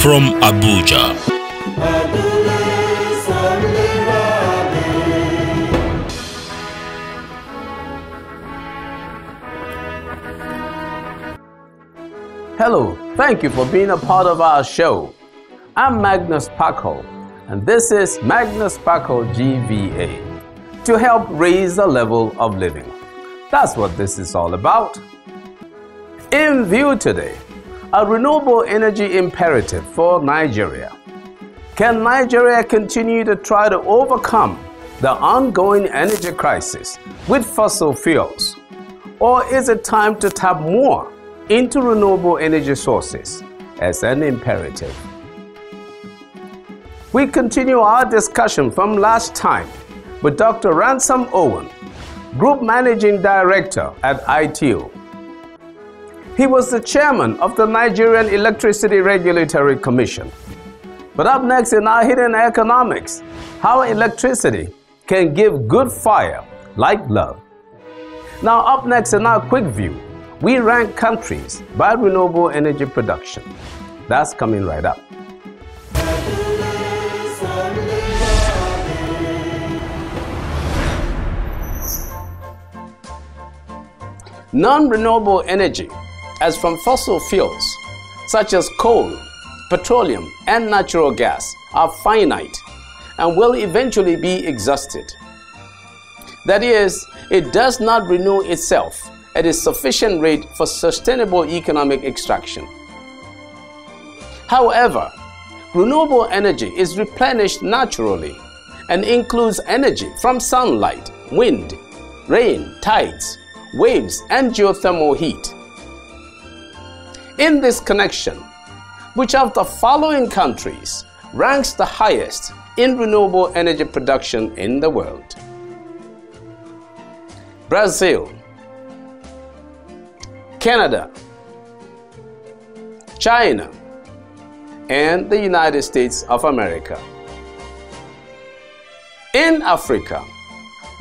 from Abuja. Hello, thank you for being a part of our show. I'm Magnus Kpakol, and this is Magnus Kpakol GVA, to help raise the level of living. That's what this is all about. In view today, a renewable energy imperative for Nigeria. Can Nigeria continue to try to overcome the ongoing energy crisis with fossil fuels? Or is it time to tap more into renewable energy sources as an imperative? We continue our discussion from last time with Dr. Ransom Owen, Group Managing Director at ITO. He was the chairman of the Nigerian Electricity Regulatory Commission. But up next in our hidden economics, how electricity can give good fire like love. Now up next in our quick view, we rank countries by renewable energy production. That's coming right up. Non-renewable energy, as from fossil fuels, such as coal, petroleum, and natural gas, are finite and will eventually be exhausted. That is, it does not renew itself at a sufficient rate for sustainable economic extraction. However, renewable energy is replenished naturally and includes energy from sunlight, wind, rain, tides, waves, and geothermal heat. In this connection, which of the following countries ranks the highest in renewable energy production in the world? Brazil, Canada, China, and the United States of America. In Africa,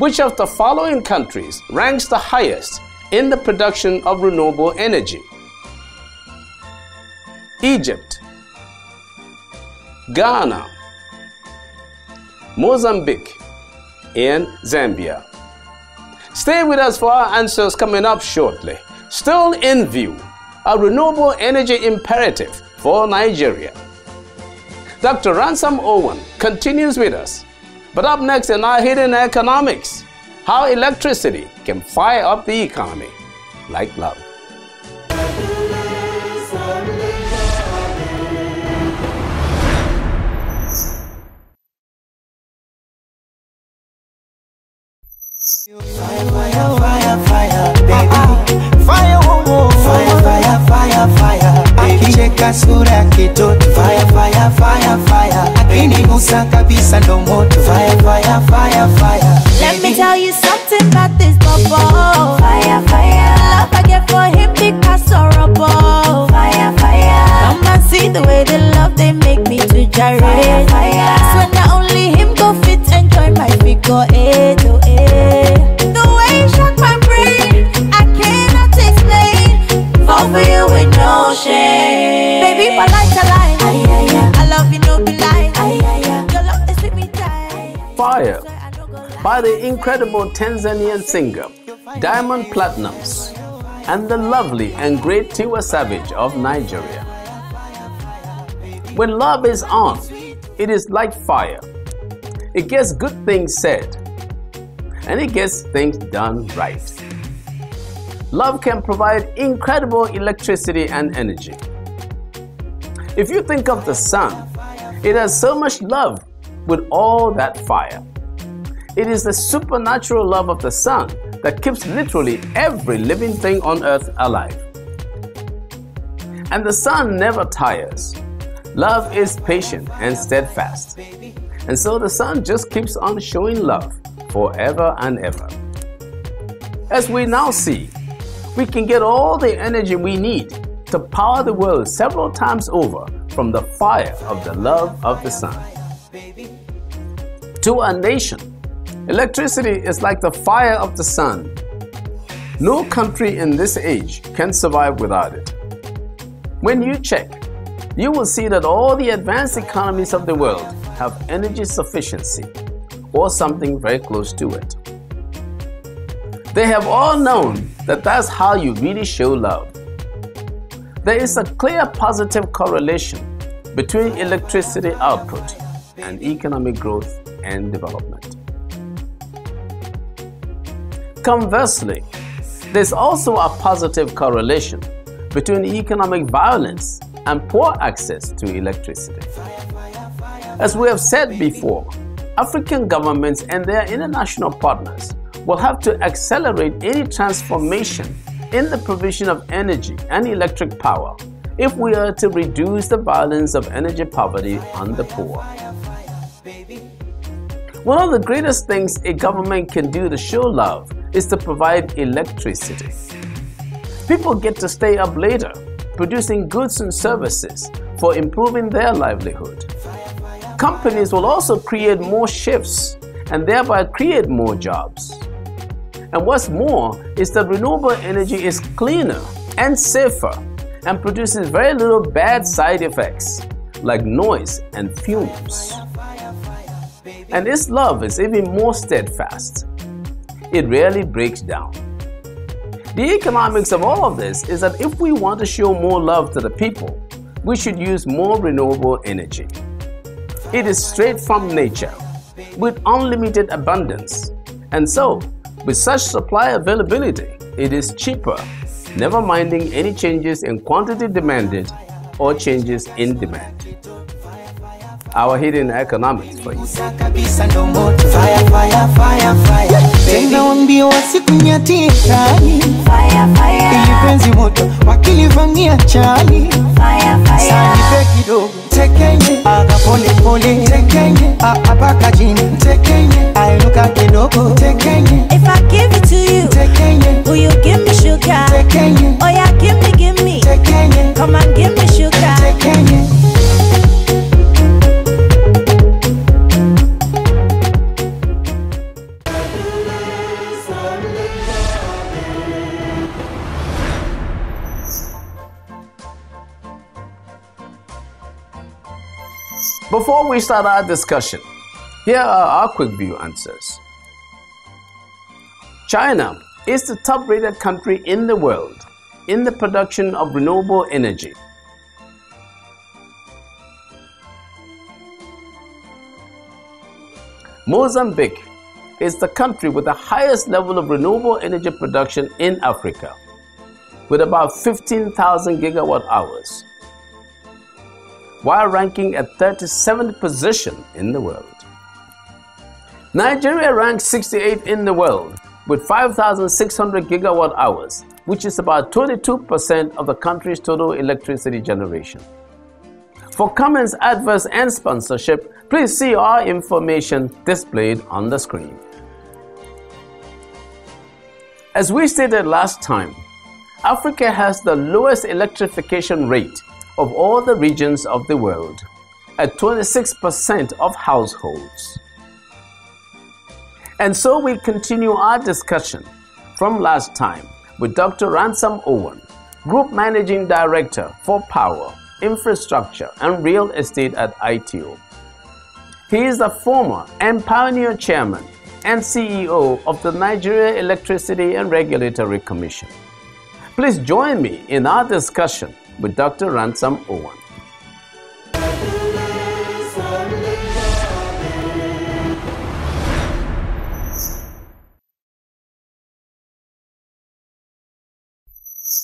which of the following countries ranks the highest in the production of renewable energy? Egypt, Ghana, Mozambique, and Zambia. Stay with us for our answers coming up shortly. Still in view, a renewable energy imperative for Nigeria. Dr. Ransom Owen continues with us. But up next in our hidden economics, how electricity can fire up the economy like love. Fire, fire, fire, fire, baby. Fire, oh, fire, fire, fire, fire. Akicheka sura kitoto. Fire, fire, fire, fire. Akinigusa kabisa ndo moto. Fire, fire, fire, fire. Let me tell you something about this bubble. Fire, fire. Love I get for him because horrible. Fire, fire. Come and see the way they love they make me to gyrate. Fire, fire. So not only him go fit enjoy my figure 8 to 8. The way you shock my brain, I cannot explain. Fall for you with no shame. Baby, my life's a lie. I love you, no be lie. Your love is with me tight. Fire, by the incredible Tanzanian singer Diamond Platnumz and the lovely and great Tiwa Savage of Nigeria. When love is on, it is like fire. It gets good things said, and it gets things done right. Love can provide incredible electricity and energy. If you think of the sun, it has so much love with all that fire. It is the supernatural love of the sun that keeps literally every living thing on earth alive. And the sun never tires. Love is patient and steadfast. And so the sun just keeps on showing love forever and ever. As we now see, we can get all the energy we need to power the world several times over from the fire of the love of the sun. To a nation, electricity is like the fire of the sun. No country in this age can survive without it. When you check, you will see that all the advanced economies of the world have energy sufficiency or something very close to it. They have all known that that's how you really show love. There is a clear positive correlation between electricity output and economic growth and development. Conversely, there's also a positive correlation between economic violence and poor access to electricity. As we have said before, African governments and their international partners will have to accelerate any transformation in the provision of energy and electric power if we are to reduce the violence of energy poverty on the poor. One of the greatest things a government can do to show love is to provide electricity. People get to stay up later, producing goods and services for improving their livelihood. Companies will also create more shifts and thereby create more jobs. And what's more is that renewable energy is cleaner and safer and produces very little bad side effects like noise and fumes. And its love is even more steadfast. It rarely breaks down. The economics of all of this is that if we want to show more love to the people, we should use more renewable energy. It is straight from nature, with unlimited abundance. And so, with such supply availability, it is cheaper, never minding any changes in quantity demanded or changes in demand. Our hidden economics for you. Tena wambia wasikunyatie tani, ili penzi moto wakilivamia chani. Sanipe kidogo tekenye, aga pole pole tekenye, apaka jini tekenye, ainuka kidogo tekenye. If I give it to you, Tekenye, will you give me sugar? tekenye, Oh yeah, give me. tekenye, Come on, give me sugar. tekenye. Before we start our discussion, here are our quick view answers. China is the top-rated country in the world in the production of renewable energy. Mozambique is the country with the highest level of renewable energy production in Africa, with about 15,000 gigawatt hours, while ranking at 37th position in the world. Nigeria ranks 68th in the world with 5,600 gigawatt hours, which is about 22% of the country's total electricity generation. For comments, adverts, and sponsorship, please see our information displayed on the screen. As we stated last time, Africa has the lowest electrification rate of all the regions of the world, at 26% of households. And so we continue our discussion from last time with Dr. Ransom Owen, Group Managing Director for Power, Infrastructure and Real Estate at ITO. He is the former and pioneer chairman and CEO of the Nigeria Electricity and Regulatory Commission. Please join me in our discussion with Dr. Ransom Owen.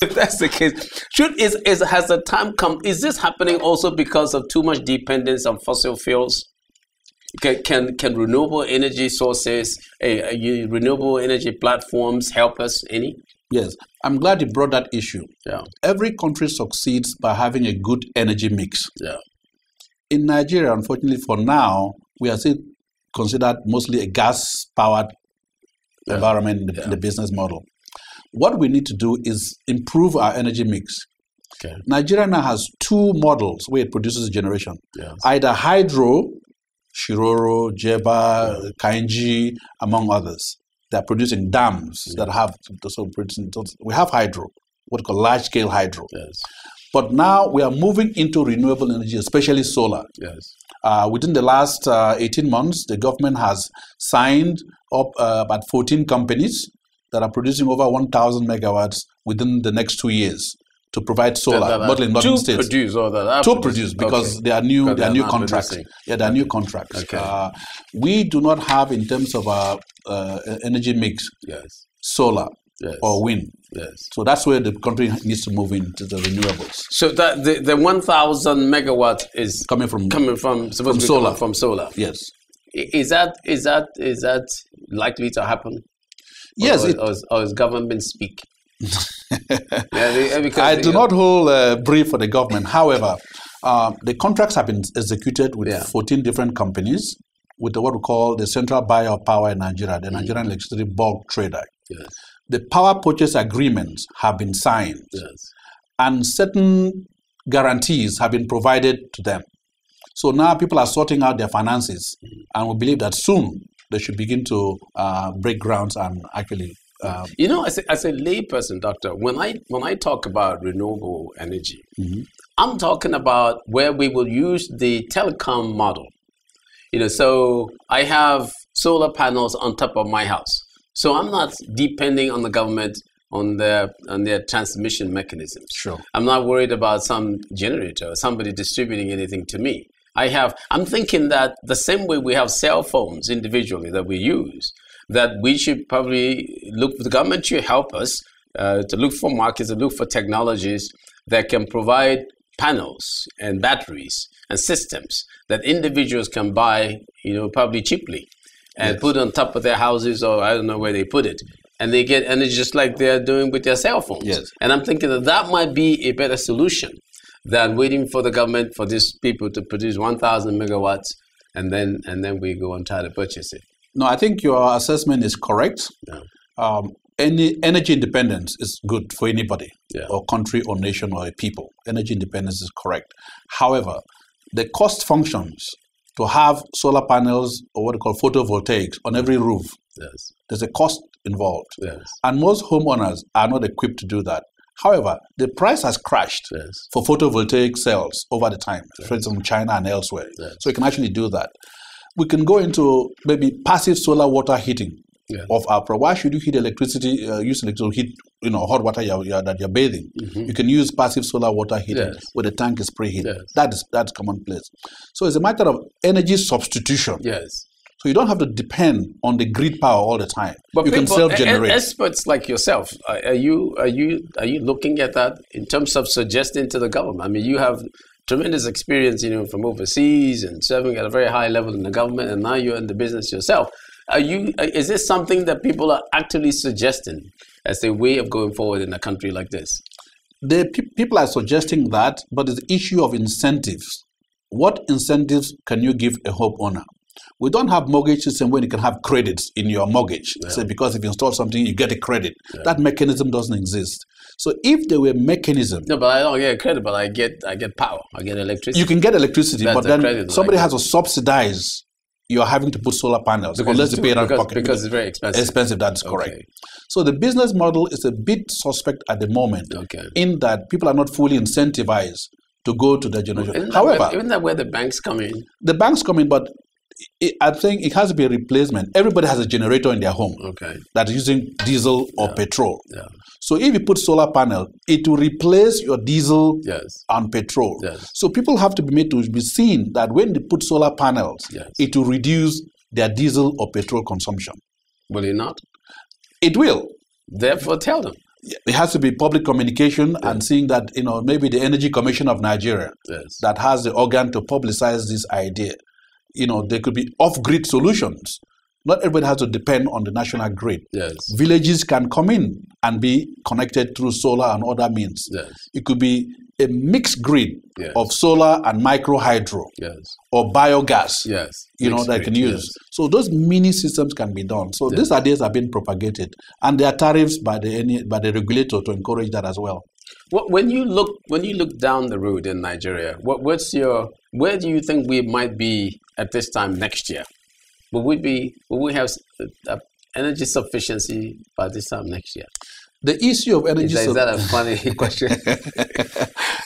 If that's the case, has the time come? Is this happening also because of too much dependence on fossil fuels? Can renewable energy sources, renewable energy platforms help us any? Yes, I'm glad you brought that issue. Yeah. Every country succeeds by having a good energy mix. Yeah. In Nigeria, unfortunately, for now, we are still considered mostly a gas-powered environment in the business model. What we need to do is improve our energy mix. Okay. Nigeria now has two models where it produces generation. Yes. Either hydro, Shiroro, Jeba, Kainji, among others. They're producing dams that have, so we have hydro, what we call large-scale hydro. Yes. But now we are moving into renewable energy, especially solar. Yes. Within the last 18 months, the government has signed up about 14 companies that are producing over 1,000 megawatts within the next 2 years to provide solar, mostly in northern states. To produce, because they are new. They are new contracts. Producing. Yeah, they are new contracts. Okay. We do not have, in terms of our energy mix, solar or wind. Yes. So that's where the country needs to move into the renewables. So that the 1,000 megawatts is coming from solar. From solar. Yes. Is that likely to happen? Yes. Or is government speak? I do not hold a brief for the government. However, the contracts have been executed with 14 different companies with what we call the Central Buyer of Power in Nigeria, the Nigerian Electricity Bulk Trader. Yes. The power purchase agreements have been signed, and certain guarantees have been provided to them. So now people are sorting out their finances, and we believe that soon they should begin to break grounds and actually. As a layperson, doctor, when I talk about renewable energy, I'm talking about where we will use the telecom model. So I have solar panels on top of my house. So I'm not depending on the government on their transmission mechanisms. Sure. I'm not worried about some generator or somebody distributing anything to me. I'm thinking that the same way we have cell phones individually that we use, that we should probably the government should help us to look for markets, to look for technologies that can provide panels and batteries and systems that individuals can buy, probably cheaply. And put on top of their houses, or I don't know where they put it. And they get energy just like they're doing with their cell phones. Yes. And I'm thinking that might be a better solution than waiting for the government, for these people to produce 1,000 megawatts, and then we go and try to purchase it. No, I think your assessment is correct. Yeah. Any energy independence is good for anybody, or country, or nation, or a people. Energy independence is correct. However, the cost functions to have solar panels or what we call photovoltaics on every roof. Yes. There's a cost involved. Yes. And most homeowners are not equipped to do that. However, the price has crashed for photovoltaic cells over the time, for instance, from China and elsewhere. Yes. So you can actually do that. We can go into maybe passive solar water heating of our product. Why should you use electricity to heat, hot water that you're bathing? You can use passive solar water heating where the tank is preheated. That's commonplace. So it's a matter of energy substitution. Yes. So you don't have to depend on the grid power all the time. But you can self-generate. Experts like yourself, are you looking at that in terms of suggesting to the government? I mean, you have tremendous experience, from overseas and serving at a very high level in the government, and now you're in the business yourself. Is this something that people are actually suggesting as a way of going forward in a country like this? People are suggesting that, but it's the issue of incentives. What incentives can you give a homeowner? We don't have mortgage system where you can have credits in your mortgage. So because if you install something, you get a credit. That mechanism doesn't exist. So if there were mechanism, no, but I don't get credit, but I get power. I get electricity. You can get electricity, but then somebody has to subsidize. You are having to put solar panels unless you pay it out of pocket. Because it's very expensive. Expensive, that's correct. So the business model is a bit suspect at the moment in that people are not fully incentivized to go to the generation. However, isn't that where the banks come in? The banks come in, but I think it has to be a replacement. Everybody has a generator in their home that is using diesel or petrol. Yeah. So if you put solar panel, it will replace your diesel and petrol. Yes. So people have to be made to be seen that when they put solar panels, it will reduce their diesel or petrol consumption. Will it not? It will. Therefore, tell them. It has to be public communication and seeing that, maybe the Energy Commission of Nigeria that has the organ to publicize this idea. There could be off-grid solutions. Not everybody has to depend on the national grid. Yes. Villages can come in and be connected through solar and other means. Yes. It could be a mixed grid of solar and micro hydro or biogas. Yes. That can use. Yes. So those mini systems can be done. So these ideas are being propagated, and there are tariffs by the regulator to encourage that as well. When you look down the road in Nigeria, where do you think we might be at this time next year? Will we have energy sufficiency by this time next year? The issue of energy... Is that a funny question?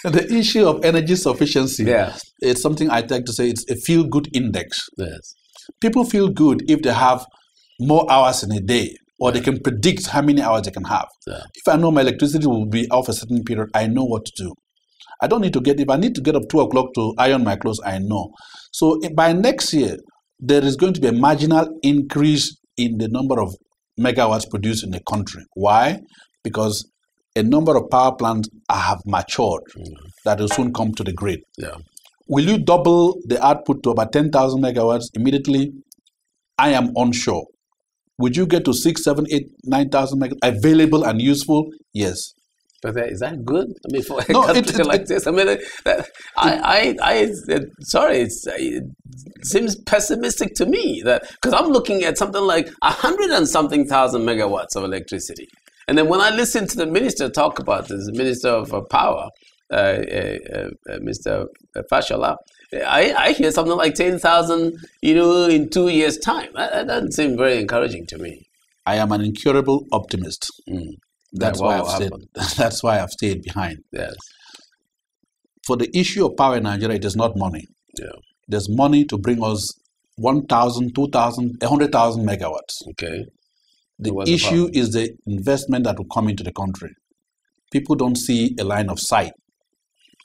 The issue of energy sufficiency, Yeah. it's something I like to say, it's a feel-good index. Yes. People feel good if they have more hours in a day, or they can predict how many hours they can have. Yeah. If I know my electricity will be off a certain period, I know what to do. I don't need to if I need to get up 2 o'clock to iron my clothes, I know. So by next year, there is going to be a marginal increase in the number of megawatts produced in the country. Why? Because a number of power plants have matured that will soon come to the grid. Yeah. Will you double the output to about 10,000 megawatts immediately? I am unsure. Would you get to 6, 7, 8, 9,000 megawatts available and useful? Yes. But is that good? I mean, for a No, country like this, I mean, it seems pessimistic to me because I'm looking at something like 100 and something thousand megawatts of electricity, and then when I listen to the minister talk about this, the Minister of Power, Mr. Fashola, I hear something like 10,000, in 2 years' time. That doesn't seem very encouraging to me. I am an incurable optimist. That's why I've stayed behind. Yes. For the issue of power in Nigeria, it is not money. Yeah. There's money to bring us 1,000, 2,000, 100,000 megawatts. Okay. The issue is the investment that will come into the country. People don't see a line of sight,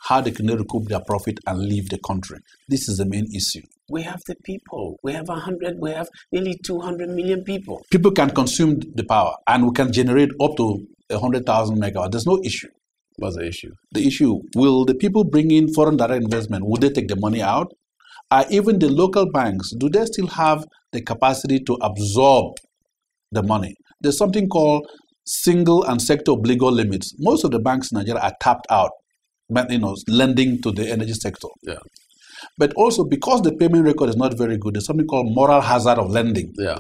how they can recoup their profit and leave the country. This is the main issue. We have the people. We have nearly 200 million people. People can consume the power, and we can generate up to 100,000 megawatts. There's no issue. What's the issue? The issue, will the people bring in foreign direct investment? Will they take the money out? Are even the local banks, do they still have the capacity to absorb the money? There's something called single and sector obligor limits. Most of the banks in Nigeria are tapped out, lending to the energy sector. Yeah. But also, because the payment record is not very good, there's something called moral hazard of lending. Yeah.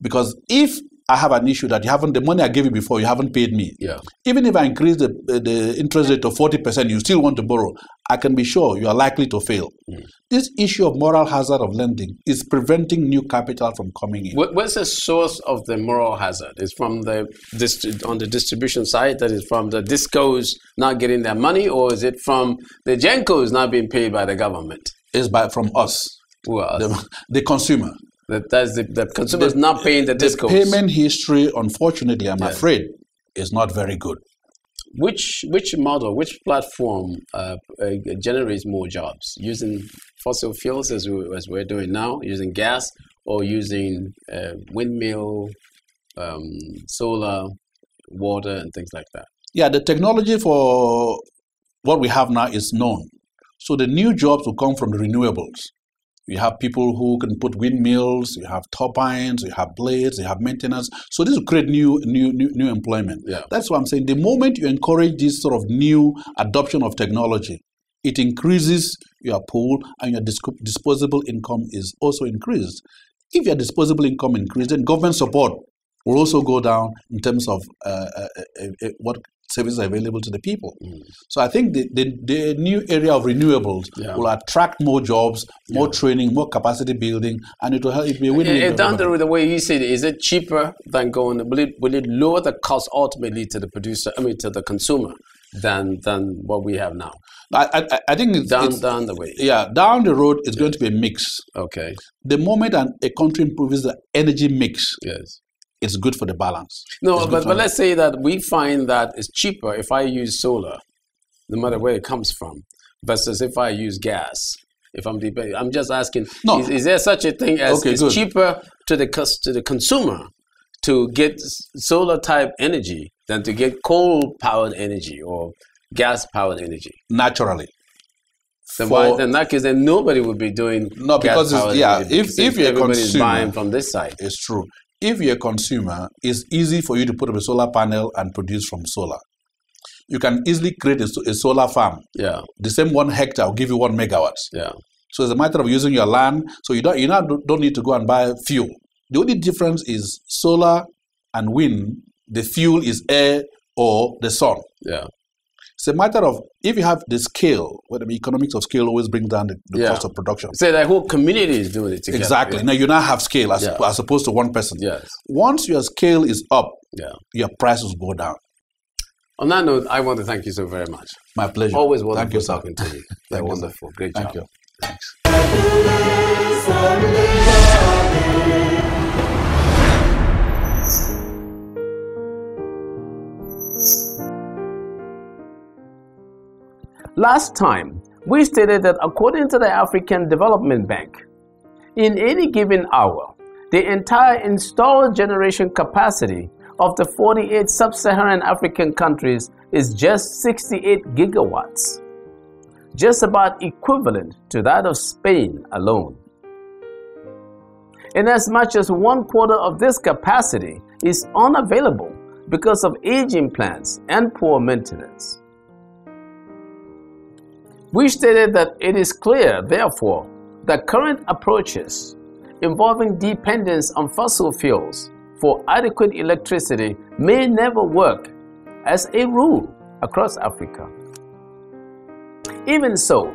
Because if I have an issue that the money I gave you before, you haven't paid me. Yeah. Even if I increase the interest rate to 40%, you still want to borrow, I can be sure you are likely to fail. This issue of moral hazard of lending is preventing new capital from coming in. What's the source of the moral hazard? Is from on the distribution side, that is from the discos not getting their money, or is it from the Gencos not being paid by the government? It's from us. Who else? The consumer. That's the consumers not paying the discos. The payment history, unfortunately, I'm afraid, is not very good. Which model, which platform generates more jobs? Using fossil fuels as we're doing now, using gas, or using windmill, solar, water, and things like that? Yeah, the technology for what we have now is known. So the new jobs will come from the renewables. You have people who can put windmills, you have turbines, you have blades, you have maintenance. So this will create new employment. Yeah. That's what I'm saying. The moment you encourage this sort of new adoption of technology, it increases your pool and your disposable income is also increased. If your disposable income increases, then government support will also go down in terms of what services are available to the people. So I think the new area of renewables will attract more jobs, more training, more capacity building, and it will help. It will be a win-win. Down the way you said, is it cheaper than going? Will it lower the cost ultimately to the producer? I mean, to the consumer than what we have now? I think it's down the way. Yeah, down the road, it's going to be a mix. Okay. The moment a country improves the energy mix, it's good for the balance. No, but let's say that we find that it's cheaper if I use solar, no matter where it comes from, versus if I use gas. If I'm debating, I'm just asking, is there such a thing as it's cheaper to the consumer to get solar type energy than to get coal powered energy or gas powered energy? Naturally. Then why? In that case, then nobody would be doing because if you're everybody's buying from this side. It's true. If you're a consumer, it's easy for you to put up a solar panel and produce from solar. You can easily create a solar farm. Yeah. The same 1 hectare will give you 1 megawatts. Yeah. So it's a matter of using your land. So you don't need to go and buy fuel. The only difference is solar and wind. The fuel is air or the sun. Yeah. It's a matter of, if you have the scale, where the economics of scale always brings down the cost of production. So the whole community is doing it together. Exactly. Now you now have scale as opposed to one person. Yes. Once your scale is up, your prices go down. On that note, I want to thank you so very much. My pleasure. Always wonderful Thank you, talking to you. They're wonderful. Great Thank job. you. Thanks. Last time, we stated that according to the African Development Bank, in any given hour, the entire installed generation capacity of the 48 sub-Saharan African countries is just 68 gigawatts, just about equivalent to that of Spain alone. In as much as 1/4 of this capacity is unavailable because of aging plants and poor maintenance. We stated that it is clear, therefore, that current approaches involving dependence on fossil fuels for adequate electricity may never work as a rule across Africa. Even so,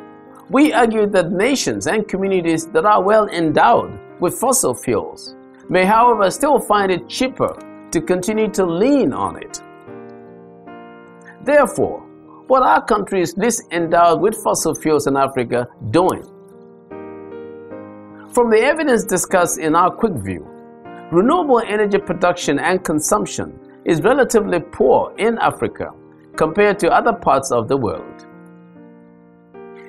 we argued that nations and communities that are well endowed with fossil fuels may, however, still find it cheaper to continue to lean on it. Therefore, what are countries least endowed with fossil fuels in Africa doing? From the evidence discussed in our quick view, renewable energy production and consumption is relatively poor in Africa compared to other parts of the world.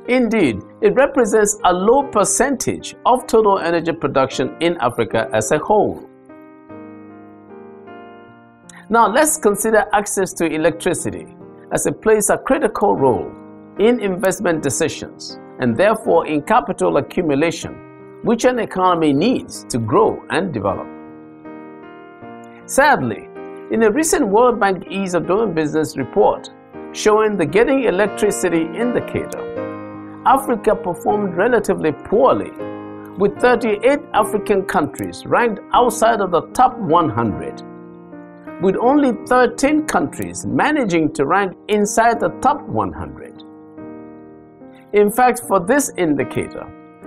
Indeed, it represents a low percentage of total energy production in Africa as a whole. Now let's consider access to electricity as it plays a critical role in investment decisions and therefore in capital accumulation, which an economy needs to grow and develop. Sadly, in a recent World Bank Ease of Doing Business report showing the Getting Electricity indicator, Africa performed relatively poorly, with 38 African countries ranked outside of the top 100, with only 13 countries managing to rank inside the top 100. In fact, for this indicator,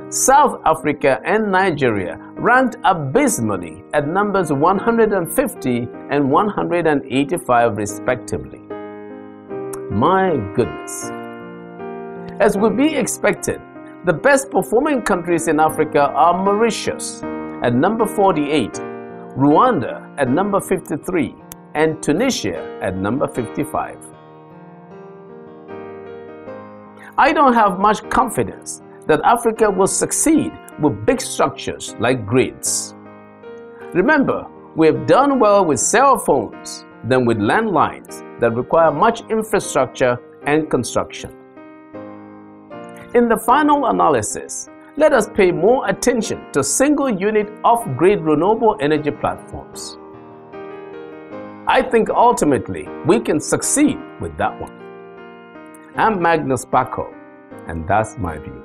South Africa and Nigeria ranked abysmally at numbers 150 and 185 respectively. My goodness. As would be expected, the best performing countries in Africa are Mauritius at number 48, Rwanda at number 53, and Tunisia at number 55. I don't have much confidence that Africa will succeed with big structures like grids. Remember, we have done well with cell phones than with landlines that require much infrastructure and construction. In the final analysis, let us pay more attention to single unit off-grid renewable energy platforms. I think ultimately we can succeed with that one. I'm Magnus Kpakol, and that's my view.